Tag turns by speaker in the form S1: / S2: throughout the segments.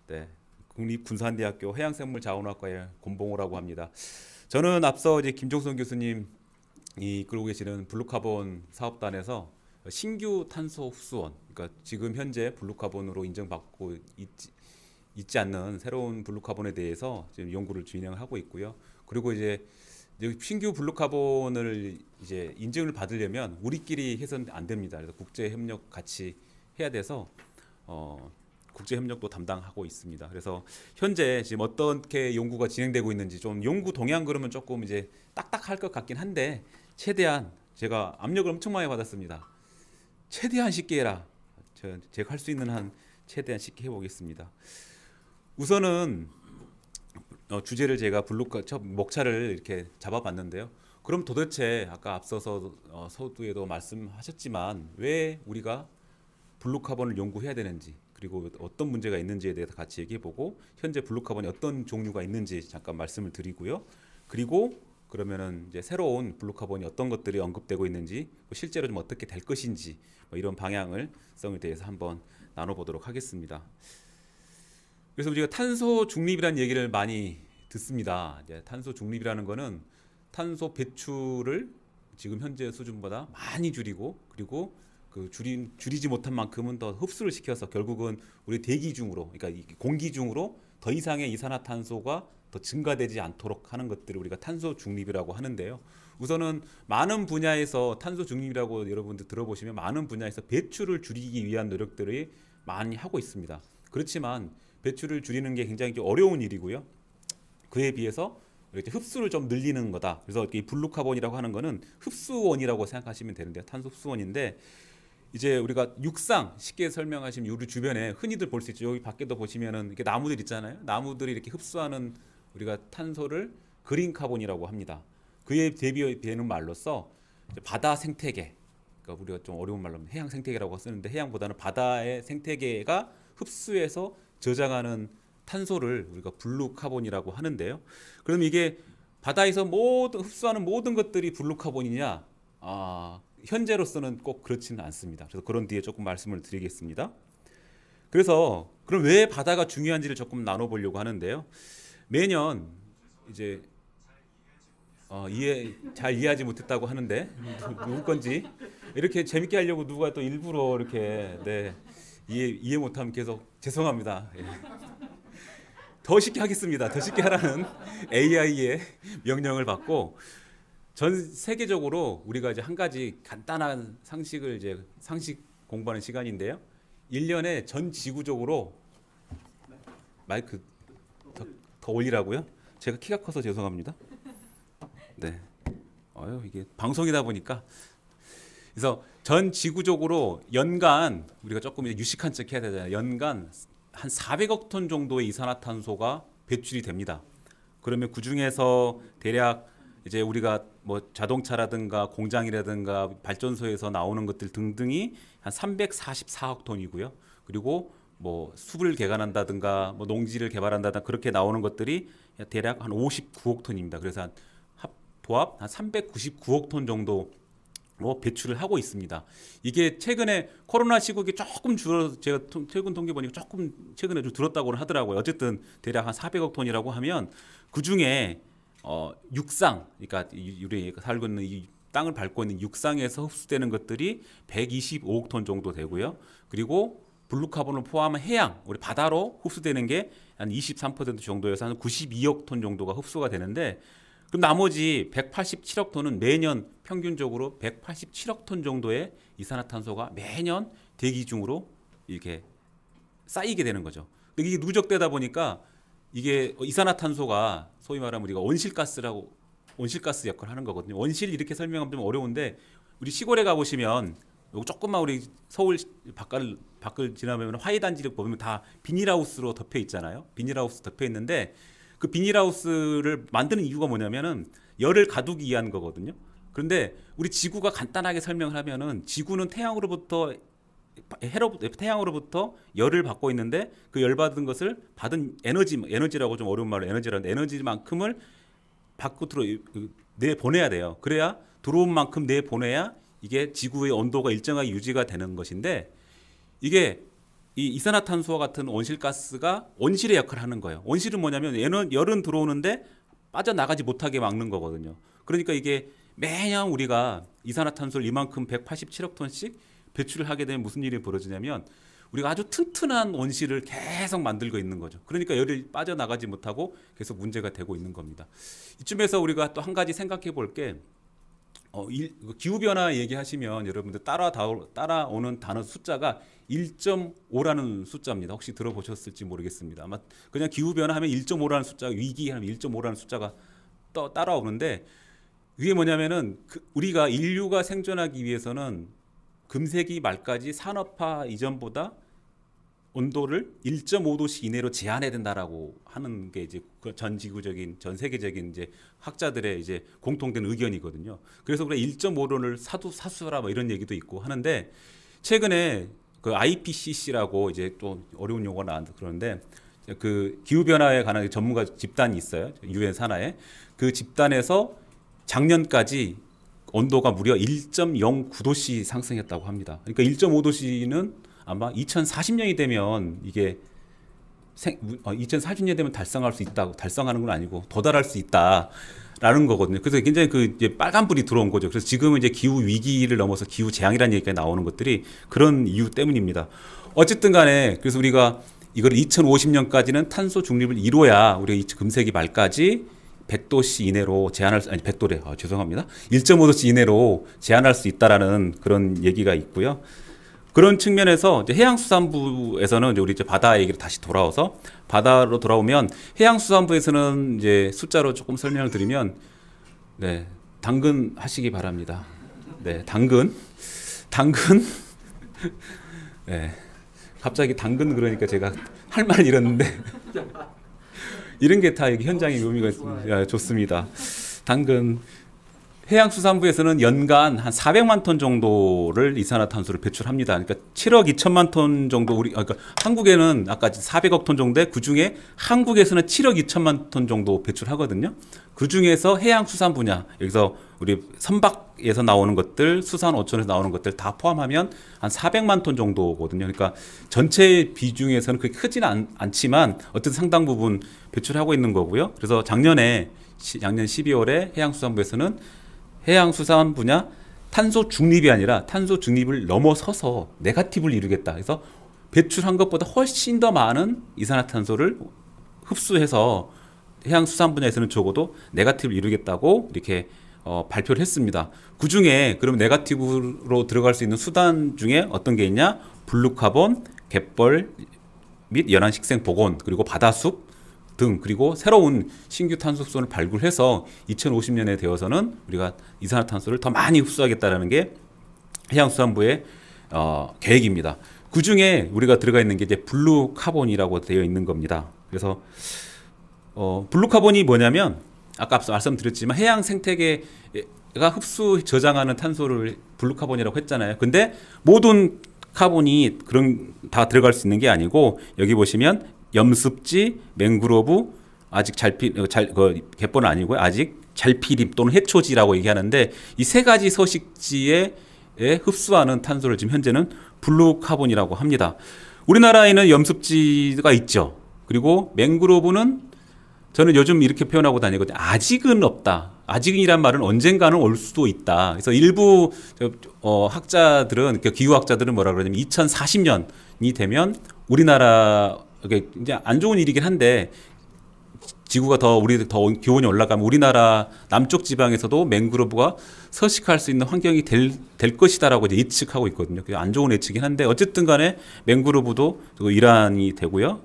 S1: 네, 국립군산대학교 해양생물자원학과의 권봉호라고 합니다. 저는 앞서 이제 김종선 교수님이 이끌고 계시는 블루카본 사업단에서 신규 탄소 흡수원, 그러니까 지금 현재 블루카본으로 인정받고 있지 않는 새로운 블루카본에 대해서 지금 연구를 진행을 하고 있고요. 그리고 이제 신규 블루카본을 이제 인증을 받으려면 우리끼리 해서는 안 됩니다. 그래서 국제 협력 같이 해야 돼서 국제 협력도 담당하고 있습니다. 그래서 현재 지금 어떻게 연구가 진행되고 있는지 좀 연구 동향 그러면 조금 이제 딱딱할 것 같긴 한데 최대한 제가 압력을 엄청 많이 받았습니다. 최대한 쉽게 해라. 제가 할 수 있는 한 최대한 쉽게 해보겠습니다. 우선은 주제를 제가 목차를 이렇게 잡아봤는데요. 그럼 도대체 아까 앞서서 서두에도 말씀하셨지만 왜 우리가 블루카본을 연구해야 되는지, 그리고 어떤 문제가 있는지에 대해서 같이 얘기해보고 현재 블루카본이 어떤 종류가 있는지 잠깐 말씀을 드리고요. 그리고 그러면은 이제 새로운 블루카본이 어떤 것들이 언급되고 있는지, 실제로 좀 어떻게 될 것인지 뭐 이런 방향성에 대해서 한번 나눠보도록 하겠습니다. 그래서 우리가 탄소 중립이라는 얘기를 많이 듣습니다. 이제 탄소 중립이라는 거는 탄소 배출을 지금 현재 수준보다 많이 줄이고, 그리고 그 줄이지 못한 만큼은 더 흡수를 시켜서 결국은 우리 대기 중으로, 그러니까 공기 중으로 더 이상의 이산화탄소가 더 증가되지 않도록 하는 것들을 우리가 탄소 중립이라고 하는데요. 우선은 많은 분야에서 탄소 중립이라고 여러분들 들어보시면 많은 분야에서 배출을 줄이기 위한 노력들이 많이 하고 있습니다. 그렇지만 배출을 줄이는 게 굉장히 어려운 일이고요. 그에 비해서 이렇게 흡수를 좀 늘리는 거다. 그래서 이 블루카본이라고 하는 거는 흡수원이라고 생각하시면 되는데요. 탄소 흡수원인데 이제 우리가 육상 쉽게 설명하시면 우리 주변에 흔히들 볼 수 있죠. 여기 밖에도 보시면은 이렇게 나무들 있잖아요. 나무들이 이렇게 흡수하는 우리가 탄소를 그린 카본이라고 합니다. 그에 대비되는 말로써 바다 생태계, 그러니까 우리가 좀 어려운 말로 해양 생태계라고 쓰는데 해양보다는 바다의 생태계가 흡수해서 저장하는 탄소를 우리가 블루카본이라고 하는데요. 그럼 이게 바다에서 흡수하는 모든 것들이 블루카본이냐? 현재로서는 꼭 그렇지는 않습니다. 그래서 그런 뒤에 조금 말씀을 드리겠습니다. 그래서 그럼 왜 바다가 중요한지를 조금 나눠보려고 하는데요. 매년 이제 잘 이해하지 못했다고 하는데 누구 건지 이렇게 재밌게 하려고 누가 또 일부러 이렇게 이해 못하면 계속 죄송합니다. 예. 더 쉽게 하겠습니다. 더 쉽게 하라는 AI의 명령을 받고 전 세계적으로 우리가 이제 한 가지 간단한 상식 공부하는 시간인데요. 1년에 전 지구적으로 마이크 더 올리라고요? 제가 키가 커서 죄송합니다. 네. 이게 방송이다 보니까. 그래서 전 지구적으로 연간 우리가 조금 유식한 척 해야 되잖아요. 연간 한 400억 톤 정도의 이산화탄소가 배출이 됩니다. 그러면 그 중에서 대략 이제 우리가 뭐 자동차라든가 공장이라든가 발전소에서 나오는 것들 등등이 한 344억 톤이고요. 그리고 뭐 숲을 개간한다든가 뭐 농지를 개발한다든가 그렇게 나오는 것들이 대략 한 59억 톤입니다. 그래서 도합 한 399억 톤 정도 배출을 하고 있습니다. 이게 최근에 코로나 시국에 조금 제가 최근 통계 보니까 조금 최근에 좀 줄었다고 하더라고요. 어쨌든 대략 한 400억 톤이라고 하면 그 중에 육상, 그러니까 우리 살고 있는 이 땅을 밟고 있는 육상에서 흡수되는 것들이 125억 톤 정도 되고요. 그리고 블루카본을 포함한 해양, 우리 바다로 흡수되는 게 한 23% 정도여서 한 92억 톤 정도가 흡수가 되는데, 그럼 나머지 187억 톤은 매년 평균적으로 187억 톤 정도의 이산화탄소가 매년 대기 중으로 이렇게 쌓이게 되는 거죠. 근데 이게 누적되다 보니까 이게 이산화탄소가 소위 말하면 우리가 온실가스 역할을 하는 거거든요. 온실 이렇게 설명하면 좀 어려운데 우리 시골에 가보시면 요거 조금만 우리 서울 밖을 지나면 화훼단지를 보면 다 비닐하우스로 덮여 있잖아요. 비닐하우스 덮여 있는데 그 비닐하우스를 만드는 이유가 뭐냐면은 열을 가두기 위한 거거든요. 그런데 우리 지구가 간단하게 설명을 하면은 지구는 태양으로부터 열을 받고 있는데 그 열 받은 것을 받은 에너지라고 좀 어려운 말로 에너지라는데 에너지만큼을 밖으로 내보내야 돼요. 그래야 들어온 만큼 내보내야 이게 지구의 온도가 일정하게 유지가 되는 것인데 이게 이 이산화탄소와 같은 온실가스가 온실의 역할을 하는 거예요. 온실은 뭐냐면 얘는 열은 들어오는데 빠져나가지 못하게 막는 거거든요. 그러니까 이게 매년 우리가 이산화탄소를 이만큼 187억 톤씩 배출을 하게 되면 무슨 일이 벌어지냐면 우리가 아주 튼튼한 온실을 계속 만들고 있는 거죠. 그러니까 열이 빠져나가지 못하고 계속 문제가 되고 있는 겁니다. 이쯤에서 우리가 또 한 가지 생각해 볼게 기후변화 얘기하시면 여러분들 따라오는 단어 숫자가 1.5라는 숫자입니다. 혹시 들어보셨을지 모르겠습니다. 아마 그냥 기후변화 하면 1.5라는 숫자, 위기 하면 1.5라는 숫자가 따라오는데 이게 뭐냐면은 우리가 인류가 생존하기 위해서는 금세기 말까지 산업화 이전보다 온도를 1.5도씨 이내로 제한해야 된다라고 하는 게 이제 전 지구적인 전 세계적인 이제 학자들의 이제 공통된 의견이거든요. 그래서 그래 1.5도를 사수라 뭐 이런 얘기도 있고 하는데 최근에 그 IPCC라고 이제 또 어려운 용어가 나왔는데 그러는데 그 기후 변화에 관한 전문가 집단이 있어요. 유엔 산하에 그 집단에서 작년까지 온도가 무려 1.09도씨 상승했다고 합니다. 그러니까 1.5도씨는 아마 2040년이 되면 이게 2040년 되면 달성할 수 있다고 달성하는 건 아니고 도달할 수 있다라는 거거든요. 그래서 굉장히 그 이제 빨간불이 들어온 거죠. 그래서 지금은 이제 기후 위기를 넘어서 기후 재앙이라는 얘기가 나오는 것들이 그런 이유 때문입니다. 어쨌든 간에 그래서 우리가 이걸 2050년까지는 탄소 중립을 이뤄야 우리가 금세기 말까지 100도씨 이내로 제한할 수, 아니 100도래, 죄송합니다. 1.5도씨 이내로 제한할 수 있다라는 그런 얘기가 있고요. 그런 측면에서 이제 해양수산부에서는 이제 우리 이제 바다 얘기를 다시 돌아와서 바다로 돌아오면 해양수산부에서는 이제 숫자로 조금 설명을 드리면 네, 당근 하시기 바랍니다. 네, 당근 네, 갑자기 당근 그러니까 제가 할 말 잃었는데 이런 게 다 현장의 묘미가 있습니다. 좋습니다. 당근. 해양수산부에서는 연간 한 400만 톤 정도를 이산화탄소를 배출합니다. 그러니까 7억 2천만 톤 정도 그러니까 한국에는 아까 400억 톤 정도인데 그 중에 한국에서는 7억 2천만 톤 정도 배출하거든요. 그 중에서 해양수산부냐 여기서 우리 선박에서 나오는 것들, 수산 어촌에서 나오는 것들 다 포함하면 한 400만 톤 정도거든요. 그러니까 전체 비중에서는 그렇게 크지는 않지만 어쨌든 상당 부분 배출하고 있는 거고요. 그래서 작년 12월에 해양수산부에서는 해양수산 분야 탄소 중립이 아니라 탄소 중립을 넘어서서 네거티브를 이루겠다. 그래서 배출한 것보다 훨씬 더 많은 이산화탄소를 흡수해서 해양수산 분야에서는 적어도 네거티브를 이루겠다고 이렇게 발표를 했습니다. 그 중에 그럼 네거티브로 들어갈 수 있는 수단 중에 어떤 게 있냐? 블루카본, 갯벌 및 연안식생 복원, 그리고 바다숲 등 그리고 새로운 신규 탄소 흡수원을 발굴해서 2050년에 되어서는 우리가 이산화탄소를 더 많이 흡수하겠다는 게 해양수산부의 계획입니다. 그 중에 우리가 들어가 있는 게 이제 블루카본이라고 되어 있는 겁니다. 그래서 블루카본이 뭐냐면 아까 앞서 말씀드렸지만 해양 생태계가 흡수 저장하는 탄소를 블루카본이라고 했잖아요. 근데 모든 카본이 그런 다 들어갈 수 있는 게 아니고 여기 보시면 염습지, 맹그로브, 아직 갯벌은 아니고요. 아직 잘피림 또는 해초지라고 얘기하는데 이 세 가지 서식지에 흡수하는 탄소를 지금 현재는 블루카본이라고 합니다. 우리나라에는 염습지가 있죠. 그리고 맹그로브는 저는 요즘 이렇게 표현하고 다니거든요. 아직은 없다. 아직이란 말은 언젠가는 올 수도 있다. 그래서 일부 학자들은 기후학자들은 뭐라 그러냐면 2040년이 되면 우리나라 이제 안 좋은 일이긴 한데 지구가 더 기온이 올라가면 우리나라 남쪽 지방에서도 맹그로브가 서식할 수 있는 환경이 될 것이다라고 이제 예측하고 있거든요. 안 좋은 예측이긴 한데 어쨌든 간에 맹그로브도 일환이 되고요.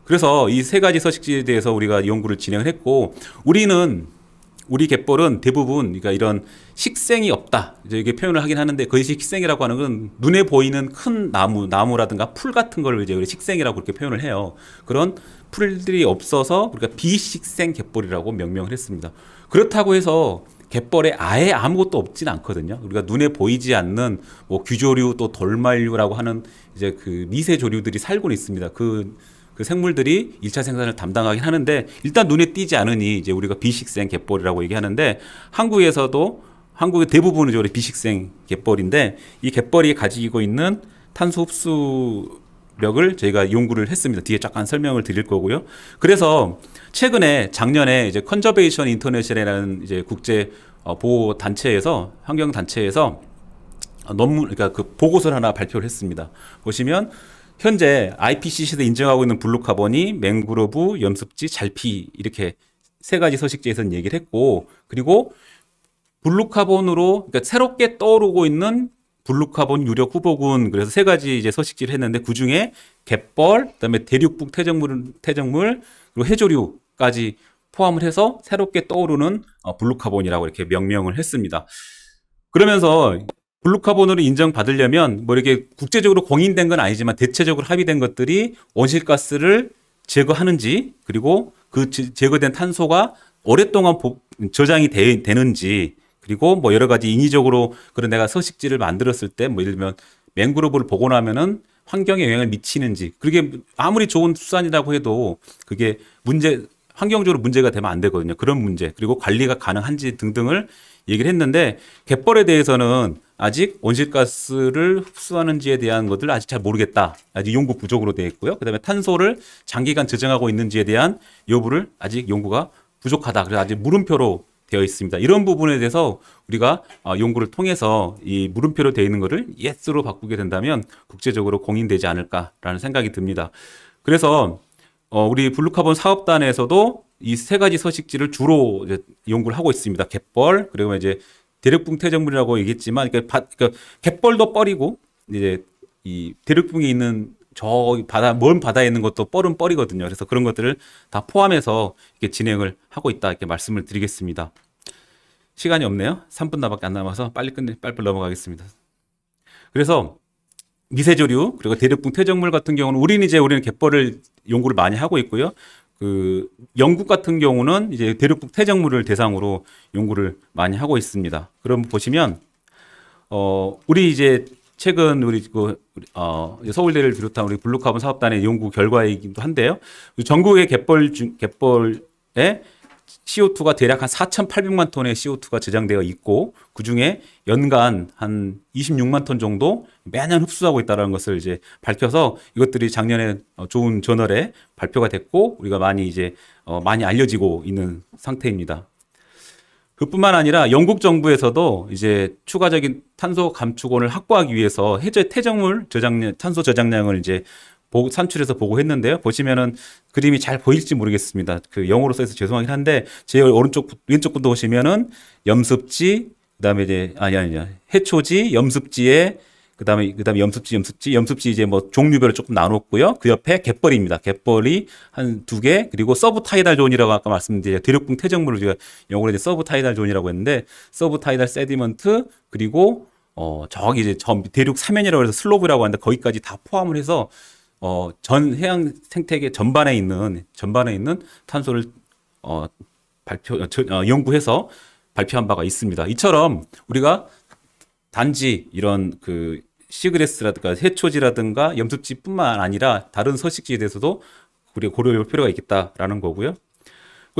S1: 그래서 이 세 가지 서식지에 대해서 우리가 연구를 진행을 했고 우리 갯벌은 대부분 그러니까 이런 식생이 없다. 이제 이게 표현을 하긴 하는데 그 식생이라고 하는 건 눈에 보이는 큰 나무라든가 풀 같은 걸 이제 식생이라고 그렇게 표현을 해요. 그런 풀들이 없어서 우리가 비식생 갯벌이라고 명명을 했습니다. 그렇다고 해서 갯벌에 아예 아무것도 없지는 않거든요. 우리가 눈에 보이지 않는 뭐 규조류 또 돌말류라고 하는 이제 그 미세 조류들이 살고는 있습니다. 그 생물들이 1차 생산을 담당하긴 하는데 일단 눈에 띄지 않으니 이제 우리가 비식생 갯벌이라고 얘기하는데 한국의 대부분은 이제 비식생 갯벌인데 이 갯벌이 가지고 있는 탄소 흡수 력을 저희가 연구를 했습니다. 뒤에 잠깐 설명을 드릴 거고요. 그래서 최근에 작년에 이제 컨저베이션 인터내셔널이라는 이제 국제 보호 단체에서 환경 단체에서 논문 그러니까 그 보고서를 하나 발표를 했습니다. 보시면 현재 IPCC에서 인정하고 있는 블루카본이 맹그로브, 염습지, 잘피 이렇게 세 가지 서식지에서는 얘기를 했고, 그리고 블루카본으로 그러니까 새롭게 떠오르고 있는 블루카본 유력 후보군, 그래서 세 가지 이제 서식지를 했는데 그 중에 갯벌, 그다음에 대륙북 퇴적물 그리고 해조류까지 포함을 해서 새롭게 떠오르는 블루카본이라고 이렇게 명명을 했습니다. 그러면서 블루카본으로 인정받으려면 뭐 이렇게 국제적으로 공인된 건 아니지만 대체적으로 합의된 것들이 온실가스를 제거하는지, 그리고 그 제거된 탄소가 오랫동안 저장이 되는지, 그리고 뭐 여러 가지 인위적으로 그런 내가 서식지를 만들었을 때 뭐 예를 들면 맹그로브를 보고 나면은 환경에 영향을 미치는지, 그게 아무리 좋은 수산이라고 해도 그게 환경적으로 문제가 되면 안 되거든요. 그런 문제, 그리고 관리가 가능한지 등등을 얘기를 했는데, 갯벌에 대해서는 아직 온실가스를 흡수하는지에 대한 것들 아직 잘 모르겠다. 아직 연구 부족으로 되어 있고요. 그다음에 탄소를 장기간 저장하고 있는지에 대한 여부를 아직 연구가 부족하다. 그래서 아직 물음표로 되어 있습니다. 이런 부분에 대해서 우리가 연구를 통해서 이 물음표로 되어 있는 것을 yes로 바꾸게 된다면 국제적으로 공인되지 않을까라는 생각이 듭니다. 그래서 우리 블루카본 사업단에서도 이 세 가지 서식지를 주로 이제 연구를 하고 있습니다. 갯벌, 그리고 이제 대륙붕 퇴적물이라고 얘기했지만, 그러니까 갯벌도 뻘이고, 이제 이 대륙붕에 있는 저 먼 바다에 있는 것도 뻘은 뻘이거든요. 그래서 그런 것들을 다 포함해서 이렇게 진행을 하고 있다, 이렇게 말씀을 드리겠습니다. 시간이 없네요. 3분 나밖에 안 남아서 빨리 넘어가겠습니다. 그래서 미세조류, 그리고 대륙붕 퇴적물 같은 경우는 우리는 갯벌을 연구를 많이 하고 있고요. 그 영국 같은 경우는 이제 대륙붕 퇴적물을 대상으로 연구를 많이 하고 있습니다. 그럼 보시면 우리 이제 최근 우리 서울대를 비롯한 우리 블루카본 사업단의 연구 결과이기도 한데요. 전국의 갯벌에 CO2가 대략 한 4,800만 톤의 CO2가 저장되어 있고, 그 중에 연간 한 26만 톤 정도 매년 흡수하고 있다는 것을 이제 밝혀서 이것들이 작년에 좋은 저널에 발표가 됐고, 우리가 많이 알려지고 있는 상태입니다. 그뿐만 아니라 영국 정부에서도 이제 추가적인 탄소 감축원을 확보하기 위해서 퇴적물 탄소 저장량을 이제 산출해서 보고했는데요. 보시면은 그림이 잘 보일지 모르겠습니다. 그 영어로 써서 죄송하긴 한데, 제 왼쪽 분도 보시면은 염습지, 그다음에 이제 해초지, 염습지에 그다음에 염습지 이제 뭐 종류별로 조금 나눴고요. 그 옆에 갯벌입니다. 갯벌이 한 2개, 그리고 서브타이달 존이라고 아까 말씀드린 대륙붕 퇴적물을 제가 영어로 이제 서브타이달 존이라고 했는데, 서브타이달 세디먼트, 그리고 저기 이제 대륙 사면이라고 해서 슬로브라고 하는데 거기까지 다 포함을 해서 전 해양 생태계 전반에 있는 탄소를 연구해서 발표한 바가 있습니다. 이처럼 우리가 단지 이런 그 시그레스라든가 해초지라든가 염습지뿐만 아니라 다른 서식지에 대해서도 우리가 고려할 필요가 있겠다라는 거고요.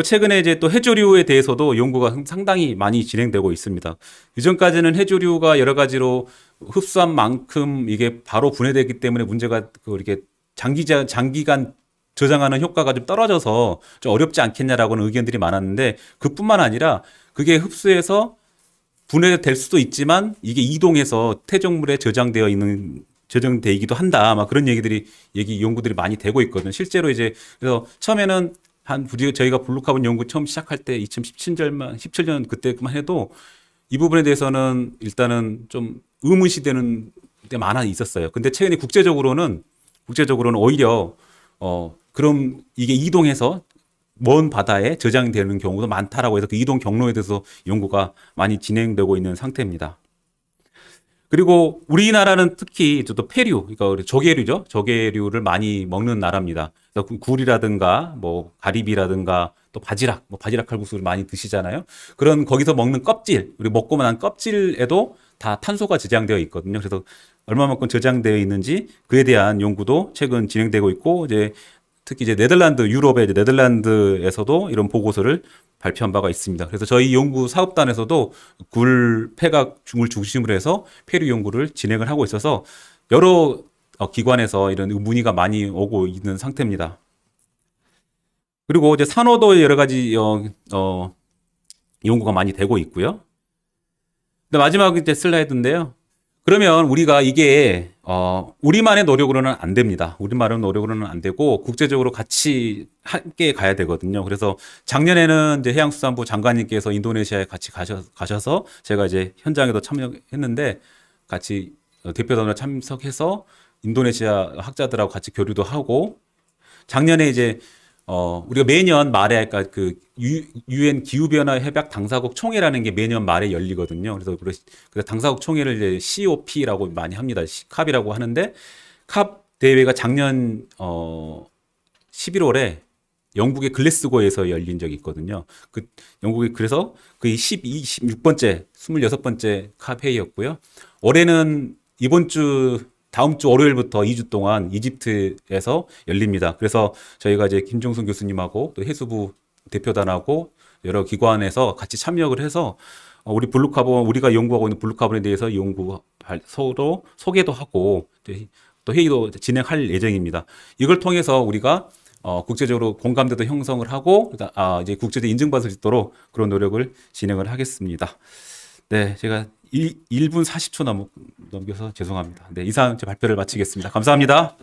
S1: 최근에 이제 또 해조류에 대해서도 연구가 상당히 많이 진행되고 있습니다. 이전까지는 해조류가 여러 가지로 흡수한 만큼 이게 바로 분해되기 때문에 문제가 이렇게 장기간 저장하는 효과가 좀 떨어져서 좀 어렵지 않겠냐라고는 의견들이 많았는데, 그뿐만 아니라 그게 흡수해서 분해될 수도 있지만 이게 이동해서 퇴적물에 저장되기도 한다. 막 그런 연구들이 많이 되고 있거든요. 실제로 이제 그래서 처음에는 저희가 블루카본 연구 처음 시작할 때 2017년 그때만 해도 이 부분에 대해서는 일단은 좀 의문시되는 때 많아 있었어요. 근데 최근에 국제적으로는 오히려 그럼 이게 이동해서 먼 바다에 저장되는 경우도 많다라고 해서 그 이동 경로에 대해서 연구가 많이 진행되고 있는 상태입니다. 그리고 우리나라는 특히 또 폐류, 그러니까 조개류죠. 조개류를 많이 먹는 나라입니다. 그래서 굴이라든가 뭐 가리비라든가 또 바지락 칼국수를 많이 드시잖아요. 그런 거기서 먹는 껍질, 우리 먹고 난 껍질에도 다 탄소가 저장되어 있거든요. 그래서 얼마만큼 저장되어 있는지 그에 대한 연구도 최근 진행되고 있고, 이제 특히 이제 유럽의 네덜란드에서도 이런 보고서를 발표한 바가 있습니다. 그래서 저희 연구 사업단에서도 굴 폐각 중을 중심으로 해서 폐류 연구를 진행을 하고 있어서 여러 기관에서 이런 문의가 많이 오고 있는 상태입니다. 그리고 이제 산호도 여러 가지 연구가 많이 되고 있고요. 근데 마지막 이제 슬라이드인데요. 그러면 우리가 이게 우리만의 노력으로는 안 됩니다. 우리만의 노력으로는 안 되고 국제적으로 같이 함께 가야 되거든요. 그래서 작년에는 이제 해양수산부 장관님께서 인도네시아에 같이 가셔서 제가 이제 현장에도 참여했는데 같이 대표단으로 참석해서 인도네시아 학자들하고 같이 교류도 하고 작년에 이제 우리가 매년 말에 그러니까 그 유엔 기후변화 협약 당사국 총회라는 게 매년 말에 열리거든요. 그래서 당사국 총회를 이제 COP라고 많이 합니다. 캅이라고 하는데 캅 대회가 작년 11월에 영국의 글래스고에서 열린 적이 있거든요. 영국이 그래서 그 16번째, 26번째 캅 회의였고요. 올해는 다음 주 월요일부터 2주 동안 이집트에서 열립니다. 그래서 저희가 이제 김종순 교수님하고 또 해수부 대표단하고 여러 기관에서 같이 참여를 해서 우리가 연구하고 있는 블루카본에 대해서 서로 소개도 하고 또 회의도 진행할 예정입니다. 이걸 통해서 우리가 국제적으로 공감대도 형성을 하고 이제 국제적 인증받을 수 있도록 그런 노력을 진행을 하겠습니다. 네, 제가 1분 40초 넘겨서 죄송합니다. 네, 이상 제 발표를 마치겠습니다. 감사합니다.